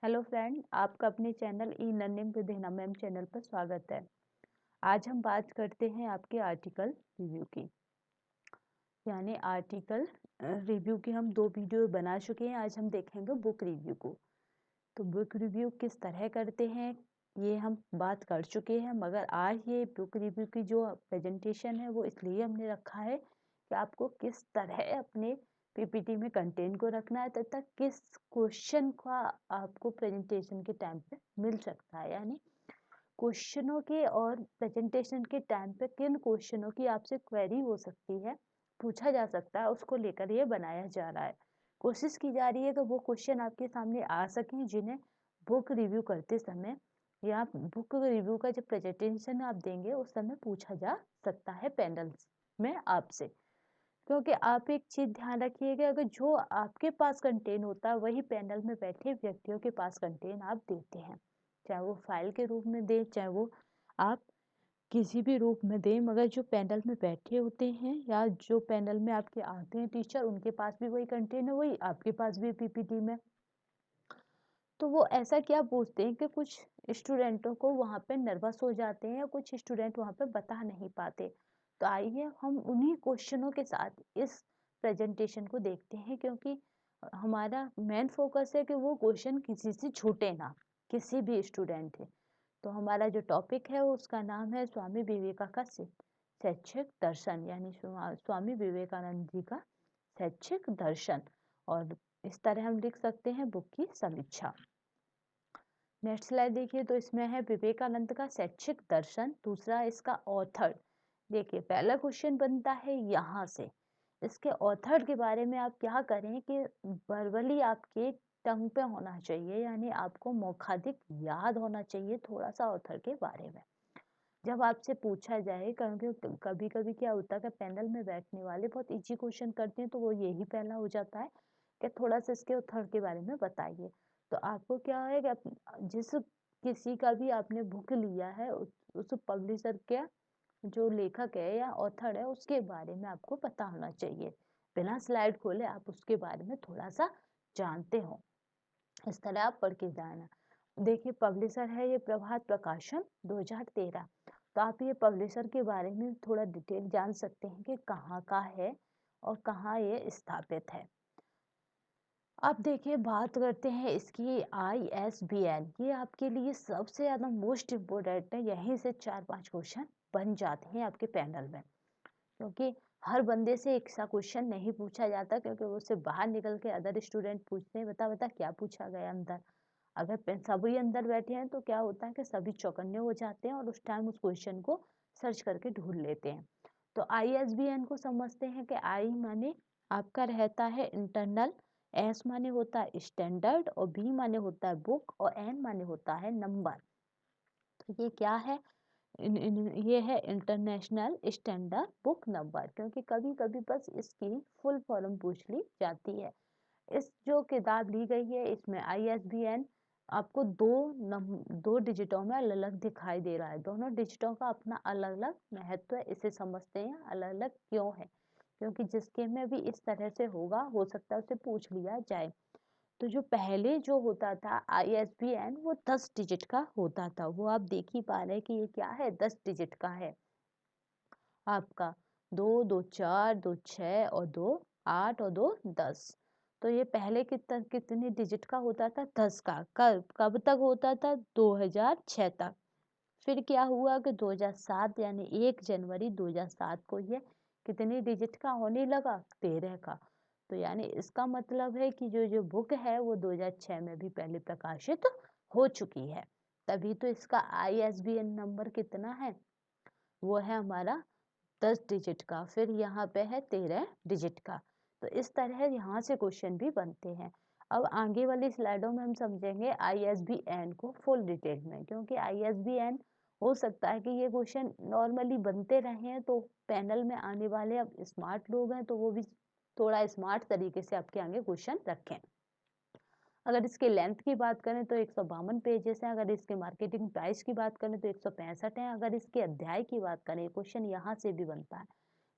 Hello friend, आपका अपने channel e learning with Hina ma'am channel पर स्वागत है। आज हम बात करते हैं आपके आर्टिकल रिव्यू की। यानी आर्टिकल रिव्यू की हम 2 वीडियो बना चुके हैं। आज हम देखेंगे बुक रिव्यू को। तो बुक रिव्यू किस तरह करते हैं ये हम बात कर चुके हैं, मगर आज ये बुक रिव्यू की जो प्रेजेंटेशन है वो इसलिए हमने रखा है कि आपको किस तरह अपने पीपीटी में कंटेंट को रखना है तथा किस क्वेश्चन का आपको प्रेजेंटेशन के टाइम पे मिल सकता है। यानी क्वेश्चनों के और प्रेजेंटेशन के टाइम पे किन क्वेश्चनों की आपसे क्वेरी हो सकती है, पूछा जा सकता है, उसको लेकर ये बनाया जा रहा है। कोशिश की जा रही है कि वो क्वेश्चन आपके सामने आ सकें जिन्हें बुक रिव्यू करते समय या बुक रिव्यू का जब प्रेजेंटेशन आप देंगे उस समय पूछा जा सकता है पैनल्स में आपसे। क्योंकि आप एक चीज ध्यान रखिएगा, अगर जो आपके पास कंटेंट होता है वही पैनल में बैठे व्यक्तियों के पास कंटेंट आप देते हैं, चाहे वो फाइल के रूप में दें, चाहे वो आप किसी भी रूप में दें, मगर जो पैनल में बैठे होते हैं या जो पैनल में आपके आते हैं टीचर, उनके पास भी वही कंटेंट है, वही आपके पास भी पीपीटी में। तो वो ऐसा क्या पूछते हैं कि कुछ स्टूडेंटों को वहाँ पे नर्वस हो जाते हैं या कुछ स्टूडेंट वहाँ पे बता नहीं पाते। तो आइए हम उन्हीं क्वेश्चनों के साथ इस प्रेजेंटेशन को देखते हैं, क्योंकि हमारा मेन फोकस है कि वो क्वेश्चन किसी से छूटे ना, किसी भी स्टूडेंट है। तो हमारा जो टॉपिक है उसका नाम है स्वामी विवेकानंद का शैक्षिक दर्शन, यानी स्वामी विवेकानंद जी का शैक्षिक दर्शन। और इस तरह हम लिख सकते हैं बुक की समीक्षा। नेक्स्ट स्लाइड देखिए, तो इसमें है विवेकानंद का शैक्षिक दर्शन, दूसरा इसका ऑथर। देखिए पहला क्वेश्चन बनता है यहाँ से, इसके ऑथर के बारे में आप क्या करें कि वर्बली आपके टंग पे होना चाहिए, यानी आपको मौखाधिक याद होना चाहिए थोड़ा सा ऑथर के बारे में। जब आपसे पूछा जाए, क्योंकि कभी कभी क्या होता है कि पैनल में बैठने वाले बहुत इजी क्वेश्चन करते हैं, तो वो यही पहला हो जाता है कि थोड़ा सा इसके ऑथर के बारे में बताइए। तो आपको क्या है कि जिस किसी का भी आपने बुक लिया है उस पब्लिशर के जो लेखक है या ऑथर है उसके बारे में आपको पता होना चाहिए। बिना स्लाइड खोले आप उसके बारे में थोड़ा सा जानते हो, इस तरह आप पढ़ के जाना। देखिए पब्लिशर है ये प्रभात प्रकाशन 2013। तो आप ये पब्लिशर के बारे में थोड़ा डिटेल जान सकते हैं कि कहाँ का है और कहाँ ये स्थापित है। अब देखिए बात करते हैं इसकी ISBN, ये आपके लिए सबसे ज़्यादा मोस्ट इम्पोर्टेंट है। यहीं से 4-5 क्वेश्चन बन जाते हैं आपके पैनल में, क्योंकि हर बंदे से एक सा क्वेश्चन नहीं पूछा जाता, क्योंकि उससे बाहर निकल के अदर स्टूडेंट पूछते हैं बता बता क्या पूछा गया अंदर। अगर सभी अंदर बैठे हैं तो क्या होता है कि सभी चौकन्ने हो जाते हैं और उस टाइम उस क्वेश्चन को सर्च करके ढूंढ लेते हैं। तो ISBN को समझते हैं कि आई माने आपका रहता है इंटरनल, एस माने होता है स्टैंडर्ड और बी माने होता है बुक और एन माने होता है नंबर। तो ये क्या है, ये है इंटरनेशनल स्टैंडर्ड बुक नंबर, क्योंकि कभी कभी बस इसकी फुल फॉर्म पूछ ली जाती है। इस जो किताब ली गई है इसमें ISBN आपको दो डिजिटों में अलग अलग दिखाई दे रहा है। दोनों डिजिटों का अपना अलग अलग महत्व है, इसे समझते हैं अलग अलग क्यों है, क्योंकि जिसके में भी इस तरह से होगा हो सकता है उसे पूछ लिया जाए। तो जो पहले जो होता था ISBN वो 10 डिजिट का होता था, वो आप देख ही पा रहे हैं कि ये क्या है, 10 डिजिट का है आपका। 2 2 4 2 6 और 2 8 और 2 10। तो ये पहले कितने डिजिट का होता था, 10 का। कब कब तक होता था, 2006 तक। फिर क्या हुआ कि 2007 यानी 1 जनवरी 2007 को ये कितने डिजिट का होने लगा, 13 का। तो यानी इसका मतलब है कि जो जो बुक है वो 2006 में भी पहले प्रकाशित हो चुकी है, तभी तो इसका ISBN नंबर कितना है, वो है हमारा 10 डिजिट का। फिर यहाँ पे है 13 डिजिट का। तो इस तरह यहाँ से क्वेश्चन भी बनते हैं। अब आगे वाली स्लाइडों में हम समझेंगे ISBN को फुल डिटेल में, क्योंकि ISBN हो सकता है कि ये क्वेश्चन नॉर्मली बनते रहे हैं, तो पैनल में आने वाले अब स्मार्ट लोग हैं तो वो भी थोड़ा स्मार्ट तरीके से आपके आगे क्वेश्चन रखें। अगर इसके लेंथ की बात करें तो 152 पेजेस हैं, अगर इसके मार्केटिंग प्राइस की बात करें तो 165 है, अगर इसके अध्याय की बात करें, क्वेश्चन यहाँ से भी बनता है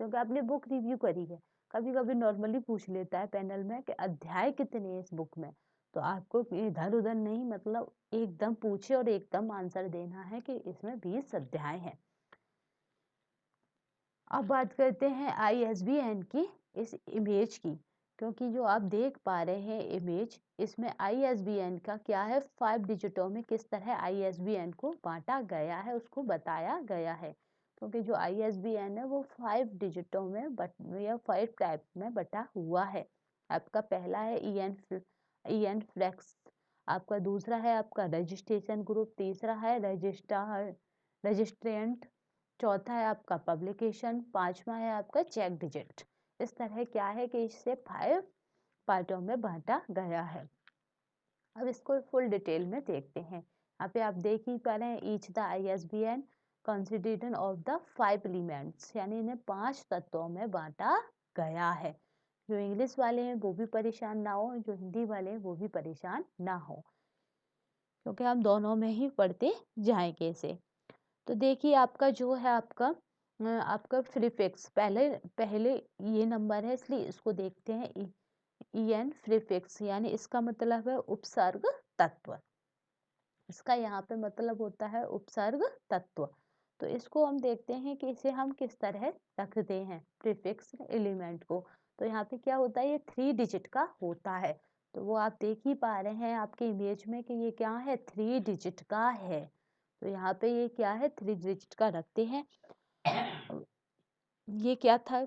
क्योंकि आपने बुक रिव्यू करी है। कभी कभी नॉर्मली पूछ लेता है पैनल में कि अध्याय कितने हैं इस बुक में, तो आपको इधर उधर नहीं, मतलब एकदम पूछे और एकदम आंसर देना है कि इसमें 20 अध्याय हैं। अब बात करते हैं ISBN की, इस इमेज की, क्योंकि जो आप देख पा रहे हैं इमेज, इसमें ISBN का क्या है, 5 डिजिटों में किस तरह ISBN को बांटा गया है उसको बताया गया है। क्योंकि जो ISBN है वो 5 डिजिटों में या 5 टाइप में बटा हुआ है। आपका पहला है EN फ्लेक्स, आपका दूसरा है आपका रजिस्ट्रेशन ग्रुप, तीसरा है रजिस्ट्रेंट, चौथा है आपका पब्लिकेशन, पांचवा है आपका चेक डिजिट। इस तरह क्या है कि इसे 5 पार्टों में बांटा गया है। अब इसको फुल डिटेल में देखते हैं। यहाँ पे आप देख ही पा रहे हैं, each the ISBN consisted of the 5 elements, यानी इन्हें 5 तत्वों में बांटा गया है। जो इंग्लिश वाले हैं वो भी परेशान ना हो, जो हिंदी वाले हैं वो भी परेशान ना हो, क्योंकि हम दोनों में ही पढ़ते जाएंगे इसे। तो देखिए आपका जो है आपका प्रीफिक्स, पहले पहले ये नंबर है इसलिए इसको देखते हैं। EN प्रीफिक्स, यानी इसका मतलब है उपसर्ग तत्व। इसका यहाँ पे मतलब होता है उपसर्ग तत्व। तो इसको हम देखते हैं कि इसे हम किस तरह रखते हैं प्रीफिक्स एलिमेंट को। तो यहाँ पे क्या होता है, ये 3 डिजिट का होता है। तो वो आप देख ही पा रहे हैं आपके इमेज में कि ये क्या है, 3 डिजिट का है। तो यहाँ पे ये क्या है, 3 डिजिट का रखते हैं। ये क्या था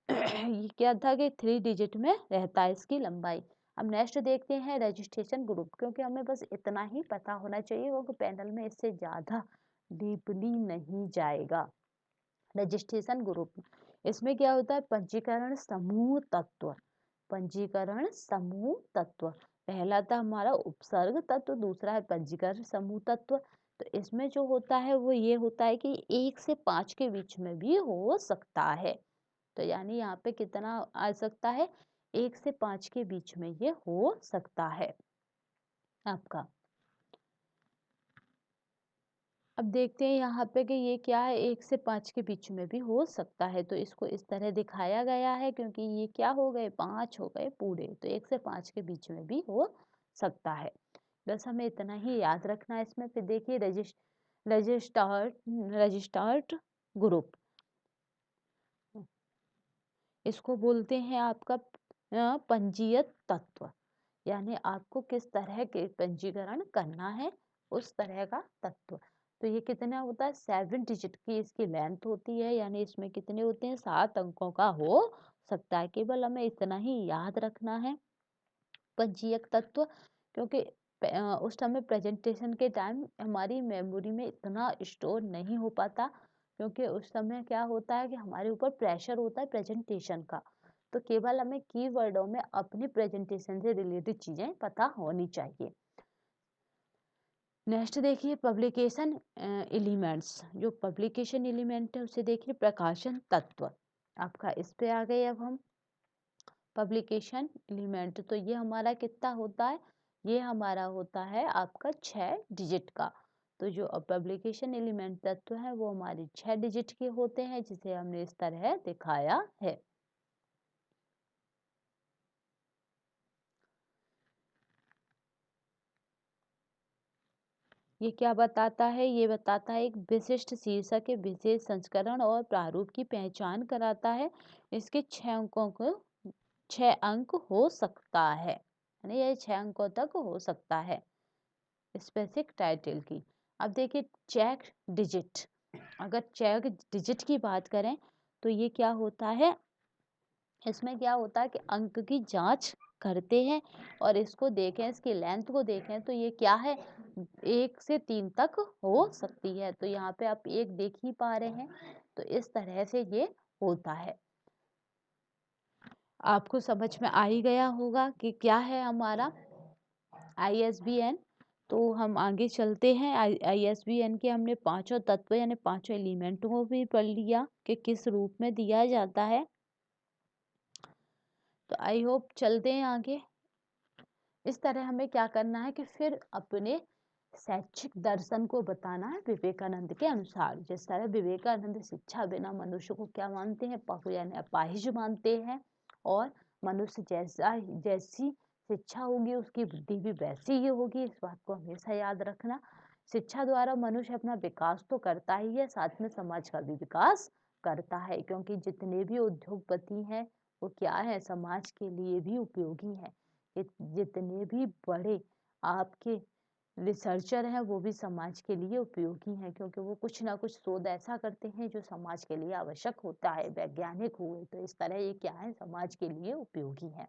ये क्या था कि 3 डिजिट में रहता है इसकी लंबाई। अब नेक्स्ट देखते हैं रजिस्ट्रेशन ग्रुप, क्योंकि हमें बस इतना ही पता होना चाहिए, क्योंकि पैनल में इससे ज्यादा डीपली नहीं जाएगा। रजिस्ट्रेशन ग्रुप, इसमें क्या होता है, पंजीकरण समूह तत्व। पंजीकरण समूह तत्व, पहला था हमारा उपसर्ग तत्व, दूसरा है पंजीकरण समूह तत्व। तो इसमें जो होता है वो ये होता है कि 1 से 5 के बीच में भी हो सकता है। तो यानी यहाँ पे कितना आ सकता है, 1 से 5 के बीच में ये हो सकता है आपका। अब देखते हैं यहाँ पे कि ये क्या है, 1 से 5 के बीच में भी हो सकता है। तो इसको इस तरह दिखाया गया है, क्योंकि ये क्या हो गए, 5 हो गए पूरे, तो 1 से 5 के बीच में भी हो सकता है। बस हमें इतना ही याद रखना है इसमें। फिर देखिए रजिस्टर्ड रजिस्टर्ड ग्रुप, इसको बोलते हैं आपका पंजीयत तत्व, यानी आपको किस तरह के पंजीकरण करना है उस तरह का तत्व। तो ये कितना होता है, 7 डिजिट की इसकी लेंथ होती है, यानी इसमें कितने होते हैं, 7 अंकों का हो सकता है। केवल हमें इतना ही याद रखना है पंजीयक तत्व, क्योंकि उस समय प्रेजेंटेशन के टाइम हमारी मेमोरी में इतना स्टोर नहीं हो पाता, क्योंकि उस समय क्या होता है कि हमारे ऊपर प्रेशर होता है प्रेजेंटेशन का। तो केवल हमें कीवर्डों में अपनी प्रेजेंटेशन से रिलेटेड चीजें पता होनी चाहिए। नेक्स्ट देखिए पब्लिकेशन एलिमेंट्स, जो पब्लिकेशन एलिमेंट है उसे देखिए प्रकाशन तत्व। आपका इस पे आ गए अब हम पब्लिकेशन एलिमेंट। तो ये हमारा कितना होता है, ये हमारा होता है आपका 6 डिजिट का। तो जो पब्लिकेशन एलिमेंट तत्व है वो हमारे 6 डिजिट के होते हैं, जिसे हमने इस तरह दिखाया है। ये क्या बताता है, ये बताता है एक विशिष्ट शीर्षक के विशेष संस्करण और प्रारूप की पहचान कराता है। इसके 6 अंकों को 6 अंक हो सकता है, यानी ये 6 अंकों तक हो सकता है स्पेसिफिक टाइटल की। अब देखिए चेक डिजिट, अगर चेक डिजिट की बात करें तो ये क्या होता है, इसमें क्या होता है कि अंक की जांच करते हैं और इसको देखें, इसकी लेंथ को देखें तो ये क्या है, 1 से 3 तक हो सकती है। तो यहाँ पे आप 1 देख ही पा रहे हैं। तो इस तरह से ये होता है। आपको समझ में आ ही गया होगा कि क्या है हमारा ISBN। तो हम आगे चलते हैं। ISBN के हमने पांचों तत्व यानी पांचों एलिमेंटों को भी पढ़ लिया कि किस रूप में दिया जाता है। तो आई होप चलते हैं आगे। इस तरह हमें क्या करना है कि फिर अपने शैक्षिक दर्शन को बताना है विवेकानंद के अनुसार। जिस तरह विवेकानंद शिक्षा बिना मनुष्य को क्या मानते हैं, पशु यानी अपाहिज मानते हैं, और मनुष्य जैसी शिक्षा होगी उसकी बुद्धि भी वैसी ही होगी, इस बात को हमेशा याद रखना। शिक्षा द्वारा मनुष्य अपना विकास तो करता ही है, साथ में समाज का भी विकास करता है, क्योंकि जितने भी उद्योगपति हैं वो क्या है, समाज के लिए भी उपयोगी हैं। जितने भी बड़े आपके रिसर्चर हैं वो भी समाज के लिए उपयोगी हैं, क्योंकि वो कुछ ना कुछ शोध ऐसा करते हैं जो समाज के लिए आवश्यक होता है। वैज्ञानिक हुए तो इस तरह ये क्या है, समाज के लिए उपयोगी है।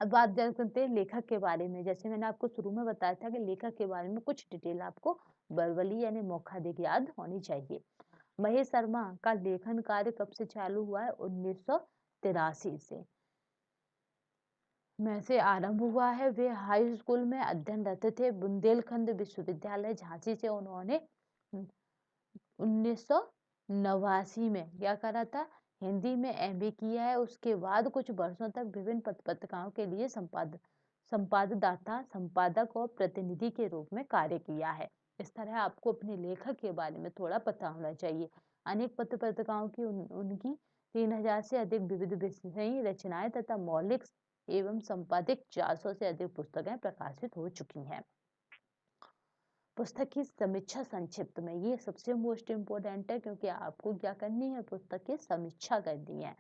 अब बात करते हैं लेखक के बारे में। जैसे मैंने आपको शुरू में बताया था कि लेखक के बारे में कुछ डिटेल आपको वर्बली यानी मौखिक याद होनी चाहिए। महेश शर्मा का लेखन कार्य कब से चालू हुआ है? 1983 से आरंभ हुआ है। वे हाई स्कूल में अध्ययनरत थे। बुंदेलखंड विश्वविद्यालय झांसी से उन्होंने 1989 में क्या करा था, हिंदी में एमए किया है। उसके बाद कुछ वर्षों तक विभिन्न पत्रिकाओं के लिए संपाददाता, संपादक और प्रतिनिधि के रूप में कार्य किया है। इस तरह आपको अपने लेखक के बारे में थोड़ा पता होना चाहिए। अनेक पत्र पत्रिकाओं की उनकी 3000 से अधिक विविध विषयी रचनाएं तथा मौलिक एवं संपादित 400 से अधिक पुस्तकें प्रकाशित हो चुकी हैं। पुस्तक की समीक्षा संक्षिप्त में, ये सबसे मोस्ट इम्पोर्टेंट है, क्योंकि आपको क्या करनी है, पुस्तक की समीक्षा करनी है।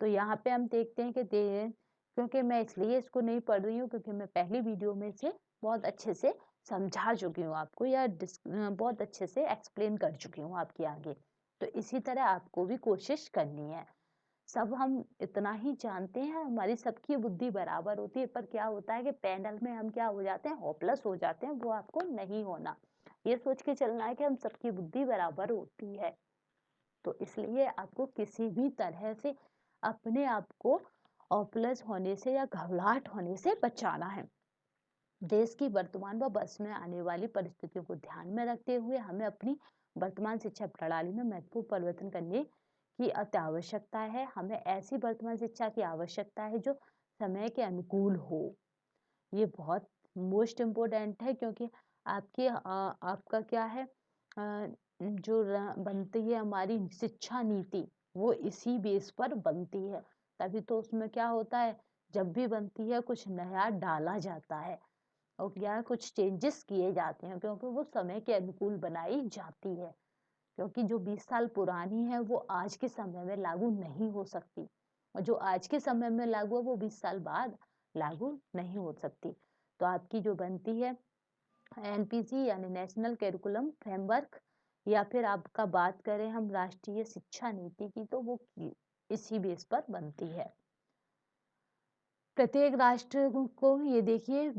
तो यहाँ पे हम देखते हैं कि क्योंकि मैं इसलिए इसको नहीं पढ़ रही हूँ क्योंकि मैं पहली वीडियो में से बहुत अच्छे से समझा चुकी हूँ आपको, या बहुत अच्छे से एक्सप्लेन कर चुकी हूँ आपके आगे। तो इसी तरह आपको भी कोशिश करनी है। सब हम इतना ही जानते हैं, हमारी सबकी बुद्धि बराबर होती है, पर क्या होता है कि पैनल में हम क्या हो जाते हैं, होपलेस हो जाते हैं। वो आपको नहीं होना, ये सोच के चलना है कि हम सबकी बुद्धि बराबर होती है। तो इसलिए आपको किसी भी तरह से अपने आप को होपलेस होने से या घबराहट होने से बचाना है। देश की वर्तमान व भविष्य में आने वाली परिस्थितियों को ध्यान में रखते हुए हमें अपनी वर्तमान शिक्षा प्रणाली में महत्वपूर्ण परिवर्तन करने की अति आवश्यकता है। हमें ऐसी वर्तमान शिक्षा की आवश्यकता है जो समय के अनुकूल हो। ये बहुत मोस्ट इम्पोर्टेंट है, क्योंकि आपका क्या है, जो बनती है हमारी शिक्षा नीति, वो इसी बेस पर बनती है। तभी तो उसमें क्या होता है, जब भी बनती है कुछ नया डाला जाता है और क्या कुछ चेंजेस किए जाते हैं, क्योंकि वो समय के अनुकूल बनाई जाती है। क्योंकि जो 20 साल पुरानी है वो आज के समय में लागू नहीं हो सकती, और जो आज के समय में लागू है वो 20 साल बाद लागू नहीं हो सकती। तो आपकी जो बनती है एनपीसी यानी नेशनल करिकुलम फ्रेमवर्क, या फिर आपका बात करें हम राष्ट्रीय शिक्षा नीति की, तो वो इसी बेस पर बनती है। प्रत्येक राष्ट्र को ये देखिए,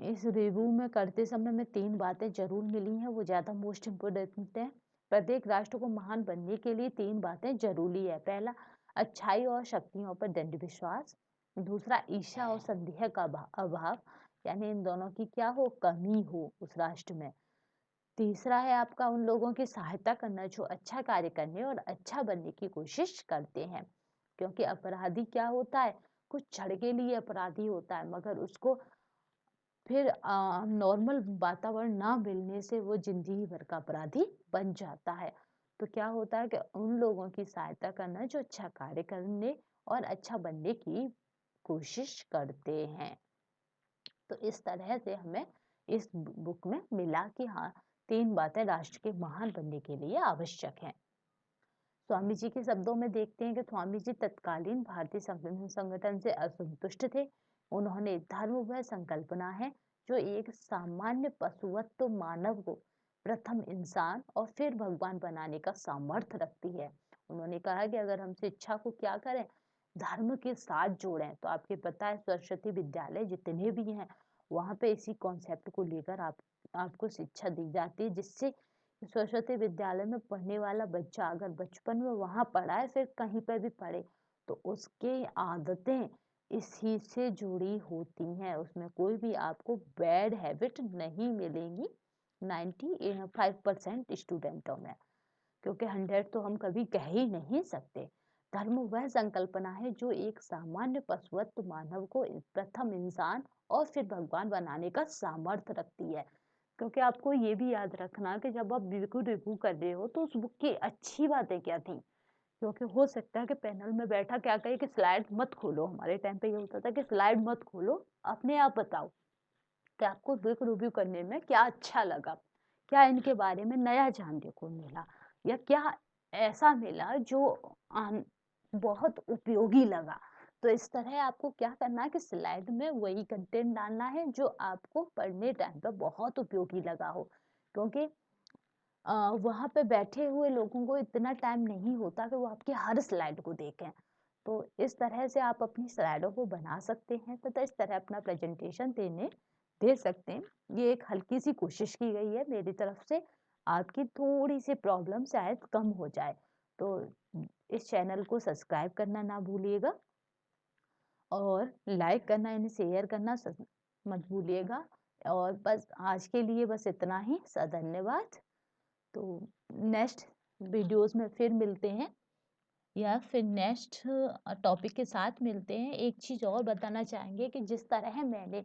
इस रिव्यू में करते समय में 3 बातें जरूर मिली हैं, वो ज़्यादा मोस्ट इम्पोर्टेंट है। प्रत्येक राष्ट्र को महान बनने के लिए 3 बातें जरूरी है। पहला, अच्छाई और शक्तियों पर दृढ़ विश्वास। दूसरा, ईर्ष्या और संदेह का अभाव, यानी इन दोनों की क्या हो, कमी हो उस राष्ट्र में। तीसरा है आपका उन लोगों की सहायता करना जो अच्छा कार्य करने और अच्छा बनने की कोशिश करते हैं। क्योंकि अपराधी क्या होता है, कुछ क्षण के लिए अपराधी होता है, मगर उसको फिर नॉर्मल वातावरण ना मिलने से वो जिंदगी भर का अपराधी बन जाता है। तो क्या होता है कि उन लोगों की सहायता करना जो अच्छा कार्य करने और अच्छा बनने की कोशिश करते हैं। तो इस तरह से हमें इस बुक में मिला कि हाँ, 3 बातें राष्ट्र के महान बनने के लिए आवश्यक हैं। स्वामी जी के शब्दों में देखते हैं कि स्वामी जी तत्कालीन भारतीय संगठन से असंतुष्ट थे। उन्होंने धर्म वह संकल्पना है जो एक सामान्य पशुवत मानव को प्रथम इंसान और फिर भगवान बनाने का सामर्थ्य रखती है। उन्होंने कहा कि अगर हम शिक्षा को क्या करें, धर्म के साथ जोड़ें, तो आपके पता है सरस्वती विद्यालय जितने भी हैं वहाँ पे इसी कॉन्सेप्ट को लेकर आपको शिक्षा दी जाती है, जिससे सरस्वती विद्यालय में पढ़ने वाला बच्चा अगर बचपन में वहाँ पढ़ा है, फिर कहीं पर भी पढ़े, तो उसकी आदतें इसी से जुड़ी होती हैं। उसमें कोई भी आपको बैड हैबिट नहीं मिलेंगी 95% स्टूडेंटों में, क्योंकि 100 तो हम कभी कह ही नहीं सकते। धर्म वह संकल्पना है जो एक सामान्य पशुवत मानव को प्रथम इंसान और फिर भगवान बनाने का सामर्थ्य रखती है। क्योंकि आपको ये भी याद रखना कि जब आप बिल्कुल रिव्यू कर रहे हो तो उस बुक की अच्छी बातें क्या थी, क्योंकि हो सकता है कि पैनल में बैठा क्या कहे कि स्लाइड मत खोलो। हमारे टाइम पे ये होता था कि स्लाइड मत खोलो, अपने आप बताओ कि आपको बुक रिव्यू करने में क्या अच्छा लगा, क्या इनके बारे में नया जानने को मिला, या क्या ऐसा मिला जो बहुत उपयोगी लगा। तो इस तरह आपको क्या करना है कि स्लाइड में वही कंटेंट डालना है जो आपको पढ़ने टाइम पे बहुत उपयोगी लगा हो, क्योंकि वहाँ पे बैठे हुए लोगों को इतना टाइम नहीं होता कि वो आपकी हर स्लाइड को देखें। तो इस तरह से आप अपनी स्लाइडों को बना सकते हैं तथा इस तरह अपना प्रेजेंटेशन दे सकते हैं। ये एक हल्की सी कोशिश की गई है मेरी तरफ से, आपकी थोड़ी सी प्रॉब्लम शायद कम हो जाए। तो इस चैनल को सब्सक्राइब करना ना भूलिएगा और लाइक करना यानी शेयर करना मत भूलिएगा। और बस आज के लिए बस इतना ही। धन्यवाद। तो नेक्स्ट वीडियोस में फिर मिलते हैं या फिर नेक्स्ट टॉपिक के साथ मिलते हैं। एक चीज़ और बताना चाहेंगे कि जिस तरह मैंने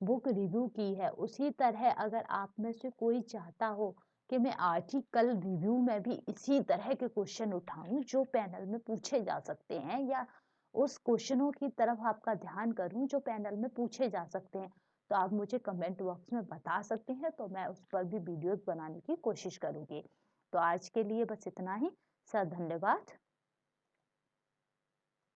बुक रिव्यू की है उसी तरह अगर आप में से कोई चाहता हो कि मैं आर्टिकल रिव्यू में भी इसी तरह के क्वेश्चन उठाऊं जो पैनल में पूछे जा सकते हैं, या उस क्वेश्चनों की तरफ आपका ध्यान करूं जो पैनल में पूछे जा सकते हैं, तो आप मुझे कमेंट बॉक्स में बता सकते हैं। तो मैं उस पर भी वीडियोस बनाने की कोशिश करूंगी। तो आज के लिए बस इतना ही। सर धन्यवाद।